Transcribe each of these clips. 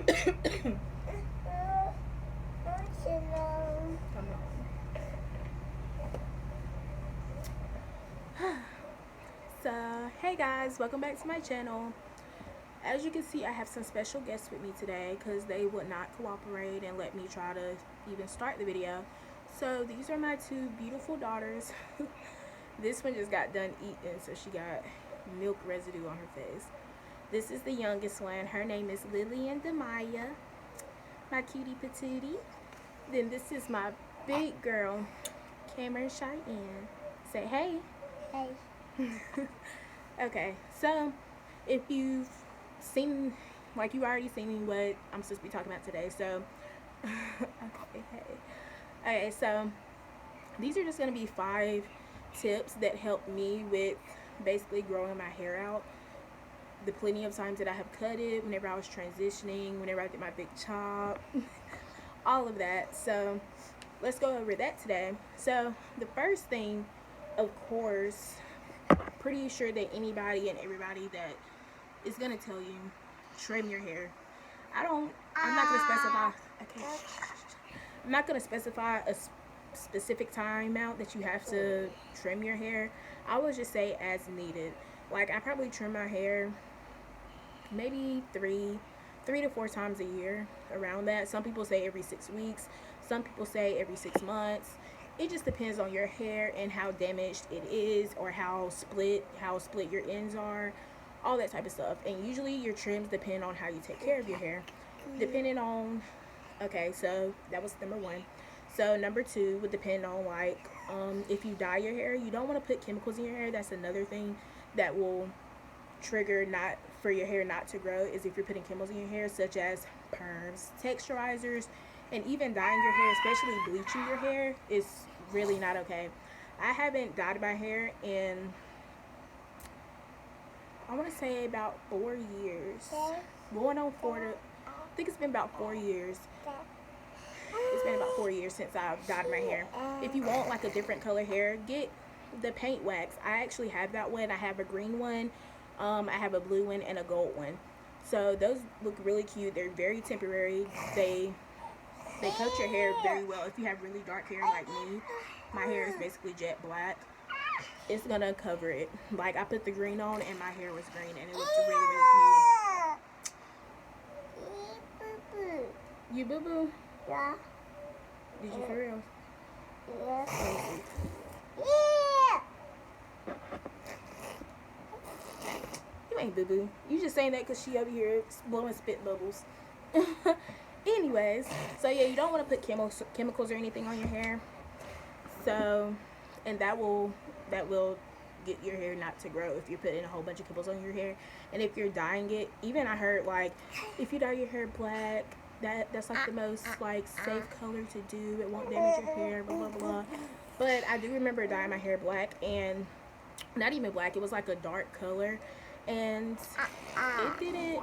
Come on. So, hey guys, welcome back to my channel. As you can see, I have some special guests with me today because they would not cooperate and let me try to even start the video. So, these are my two beautiful daughters. This one just got done eating, so she got milk residue on her face. This is the youngest one. Her name is Lillian Demaya, my cutie patootie. Then this is my big girl, Cameron Cheyenne. Say hey. Hey. Okay, so if you've seen, like you've already seen what I'm supposed to be talking about today, so okay, hey. Okay, so these are just going to be 5 tips that help me with basically growing my hair out. The plenty of times that I have cut it, whenever I was transitioning, whenever I did my big chop, all of that. So let's go over that today. So the first thing, of course, pretty sure that anybody and everybody that is gonna tell you, trim your hair. I'm not gonna specify. Okay. I'm not gonna specify a specific time out that you have to trim your hair. I would just say as needed. Like I probably trim my hair maybe three to 4 times a year, around that. Some people say every 6 weeks. Some people say every 6 months. It just depends on your hair and how damaged it is, or how split your ends are, all that type of stuff. And usually your trims depend on how you take care of your hair, depending on, okay, so that was number 1. So number 2 would depend on, like, if you dye your hair, you don't want to put chemicals in your hair. That's another thing that will trigger not for your hair not to grow, is if you're putting chemicals in your hair, such as perms, texturizers, and even dyeing your hair, especially bleaching your hair, is really not okay. I haven't dyed my hair in, I want to say, about 4 years. Going on 4 to, I think it's been about 4 years. It's been about 4 years since I've dyed my hair. If you want like a different color hair, get the paint wax. I actually have that one. I have a green one, I have a blue one, and a gold one. So those look really cute. They're very temporary. They coat your hair very well. If you have really dark hair like me, my hair is basically jet black, it's gonna cover it. Like I put the green on and my hair was green and it looked really, really cute. You boo boo? Yeah. Did you for real? Yeah. You ain't boo boo. You just saying that because she over here blowing spit bubbles. Anyways, so yeah, you don't want to put chemicals or anything on your hair. So, and that will get your hair not to grow if you're putting a whole bunch of chemicals on your hair. And if you're dyeing it, even I heard, like, if you dye your hair black, that's like the most like safe color to do. It won't damage your hair, blah blah blah. But I do remember dyeing my hair black, and not even black, it was like a dark color, and it didn't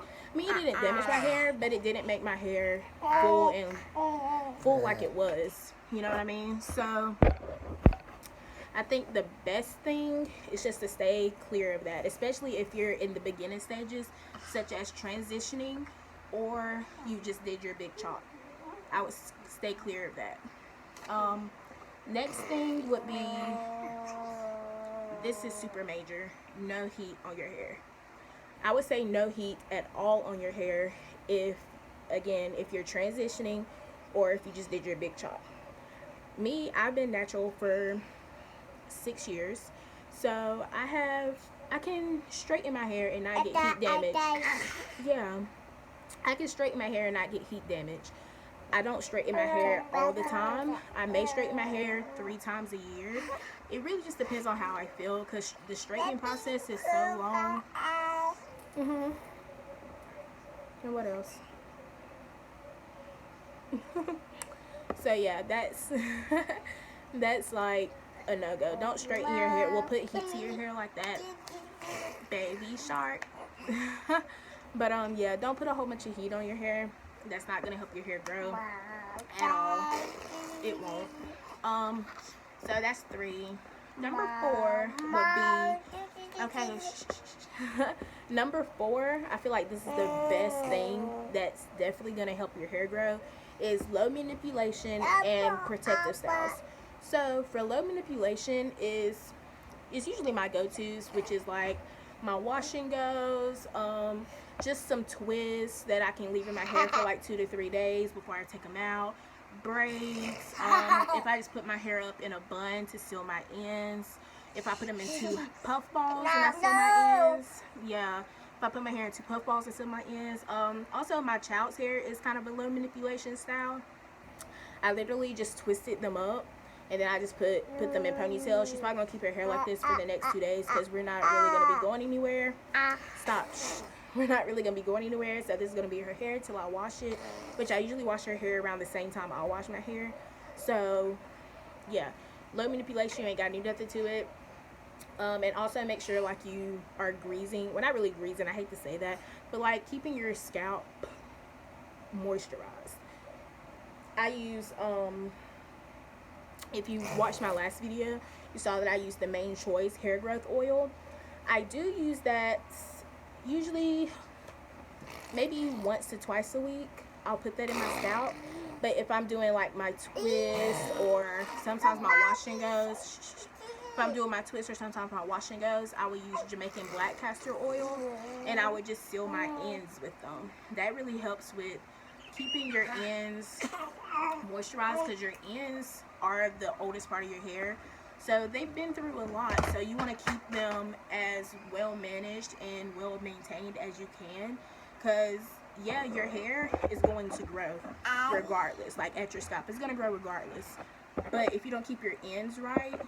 damage my hair, but it didn't make my hair full like it was, you know what I mean? So I think the best thing is just to stay clear of that, especially if you're in the beginning stages, such as transitioning, or you just did your big chop. I would stay clear of that. Next thing would be, this is super major, no heat on your hair. I would say no heat at all on your hair if you're transitioning or if you just did your big chop. Me, I've been natural for 6 years, so I can straighten my hair and not get heat damage. Yeah, I can straighten my hair and not get heat damage. I don't straighten my hair all the time. I may straighten my hair 3 times a year. It really just depends on how I feel, because the straightening process is so long. And what else? So yeah, that's like a no-go. Don't straighten your hair. We'll put heat to your hair like that, baby shark. But yeah, don't put a whole bunch of heat on your hair. That's not gonna help your hair grow at all. It won't. So that's 3. Number 4 would be Okay. Number 4, I feel like this is the best thing that's definitely going to help your hair grow, is low manipulation and protective styles. So for low manipulation is usually my go-tos, which is like my wash and goes, just some twists that I can leave in my hair for like 2 to 3 days before I take them out. Braids. If I just put my hair up in a bun to seal my ends. If I put them in 2 puff balls and I seal my ends. Yeah. If I put my hair in 2 puff balls and seal my ends. Also, my child's hair is kind of a low manipulation style. I literally just twisted them up and then I just put them in ponytails. She's probably gonna keep her hair like this for the next 2 days because we're not really gonna be going anywhere. Stop. We're not really gonna be going anywhere, so this is gonna be her hair till I wash it, which I usually wash her hair around the same time I'll wash my hair. So yeah, low manipulation, you ain't gotta do nothing to it. And also make sure like you are greasing, well, not really greasing, I hate to say that, but like keeping your scalp moisturized. I use if you watched my last video, you saw that I use the Main Choice hair growth oil. I do use that usually maybe once to twice a week. I'll put that in my scalp. But if I'm doing like my twist or sometimes my wash and goes, if I'm doing my twist or sometimes my wash and goes, I will use Jamaican black castor oil and I would just seal my ends with them. That really helps with keeping your ends moisturized because your ends are the oldest part of your hair. So they've been through a lot. So you want to keep them as well managed and well maintained as you can. Because, yeah, your hair is going to grow regardless. Like at your scalp, it's going to grow regardless. But if you don't keep your ends right,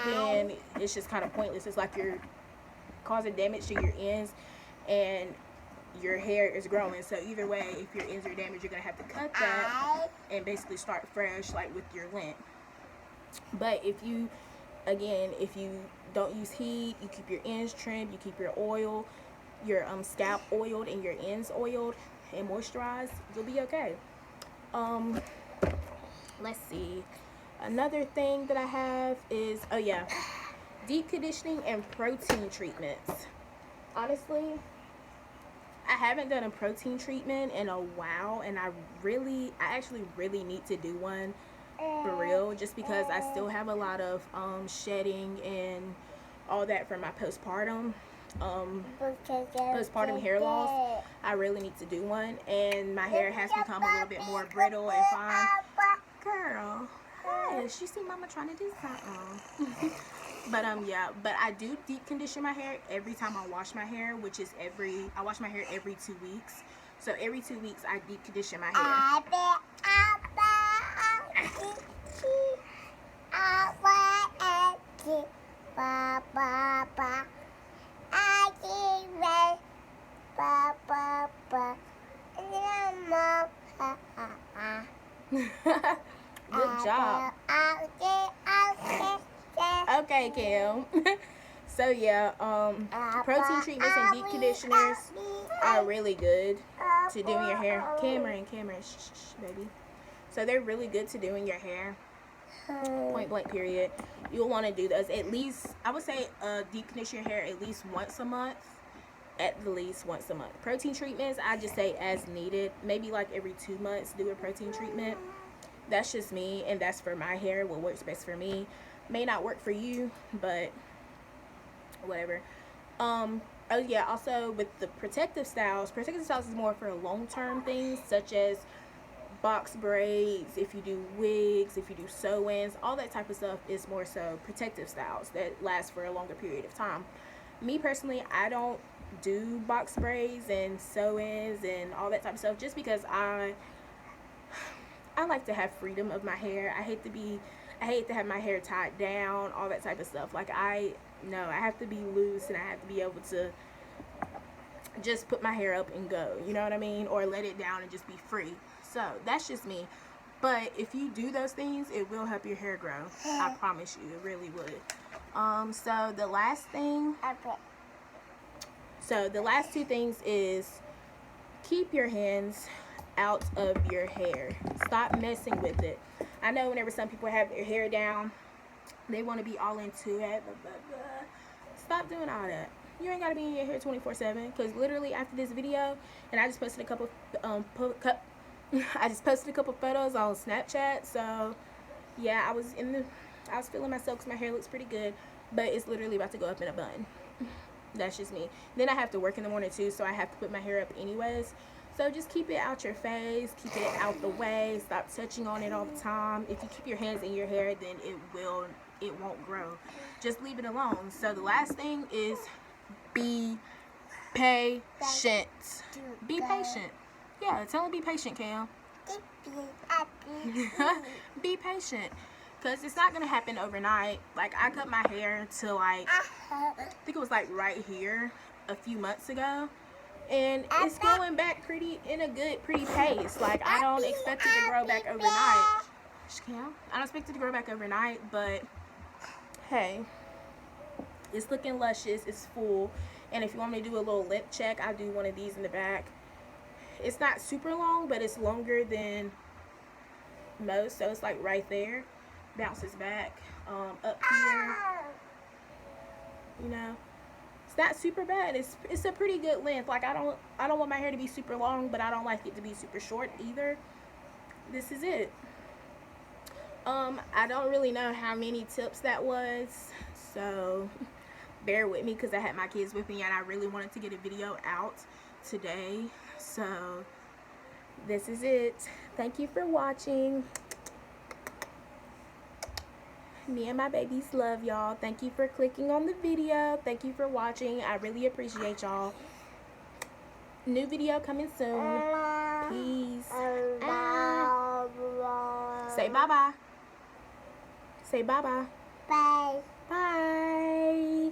then it's just kind of pointless. It's like you're causing damage to your ends and your hair is growing. So either way, if your ends are damaged, you're going to have to cut that and basically start fresh, like with your lint. But if you don't use heat, you keep your ends trimmed, you keep your oil, your scalp oiled and your ends oiled and moisturized, you'll be okay. Let's see. Another thing that I have is, oh yeah, deep conditioning and protein treatments. Honestly, I haven't done a protein treatment in a while, and I actually really need to do one for real, just because I still have a lot of shedding and all that from my postpartum hair loss. I really need to do one, and my hair has become a little bit more brittle and fine. Girl, hey, you see mama trying to do something. But but I do deep condition my hair every time I wash my hair, which is I wash my hair every 2 weeks. So every 2 weeks I deep condition my hair. Good job. Okay, Kim. So yeah, protein treatments and deep conditioners are really good to doing your hair. Cameron, shh, baby. So they're really good to doing your hair. Point blank period. You'll want to do those at least, I would say, deep condition your hair at least once a month. At least once a month. Protein treatments, I just say as needed. Maybe like every 2 months do a protein treatment. That's just me, and that's for my hair. What works best for me may not work for you, but whatever. Oh yeah, also with the protective styles is more for long-term things, such as box braids, if you do wigs, if you do sew-ins, all that type of stuff is more so protective styles that last for a longer period of time. Me personally, I don't do box braids and sew-ins and all that type of stuff, just because I like to have freedom of my hair. I hate to have my hair tied down, all that type of stuff. Like I have to be loose, and I have to be able to just put my hair up and go, you know what I mean? Or let it down and just be free. So that's just me. But if you do those things, it will help your hair grow. I promise you, it really would. So the last 2 things is keep your hands out of your hair. Stop messing with it. I know whenever some people have their hair down, they want to be all into it. Blah, blah, blah. Stop doing all that. You ain't gotta be in your hair 24/7. Cause literally after this video, and I just posted a couple, I just posted a couple photos on Snapchat. So yeah, I was feeling myself because my hair looks pretty good, but it's literally about to go up in a bun. That's just me. Then I have to work in the morning too, so I have to put my hair up anyways. So just keep it out your face, keep it out the way, stop touching on it all the time. If you keep your hands in your hair, then it won't grow. Just leave it alone. So the last thing is be patient. Be patient. Yeah, tell him be patient, Cam. Be patient. Because it's not going to happen overnight. Like, I cut my hair to, like, I think it was, like, right here a few months ago. And it's growing back pretty pace. Like, I don't expect it to grow back overnight. I don't expect it to grow back overnight, but, hey, it's looking luscious. It's full. And if you want me to do a little length check, I'll do one of these in the back. It's not super long, but it's longer than most. So, it's, like, right there. Bounces back up here, you know. It's not super bad. It's a pretty good length. Like, I don't want my hair to be super long, but I don't like it to be super short either. This is it. I don't really know how many tips that was, so bear with me because I had my kids with me and I really wanted to get a video out today. So this is it. Thank you for watching. Me and my babies love y'all. Thank you for clicking on the video. Thank you for watching. I really appreciate y'all. New video coming soon. Peace. Say bye-bye. Say bye-bye. Bye. Bye.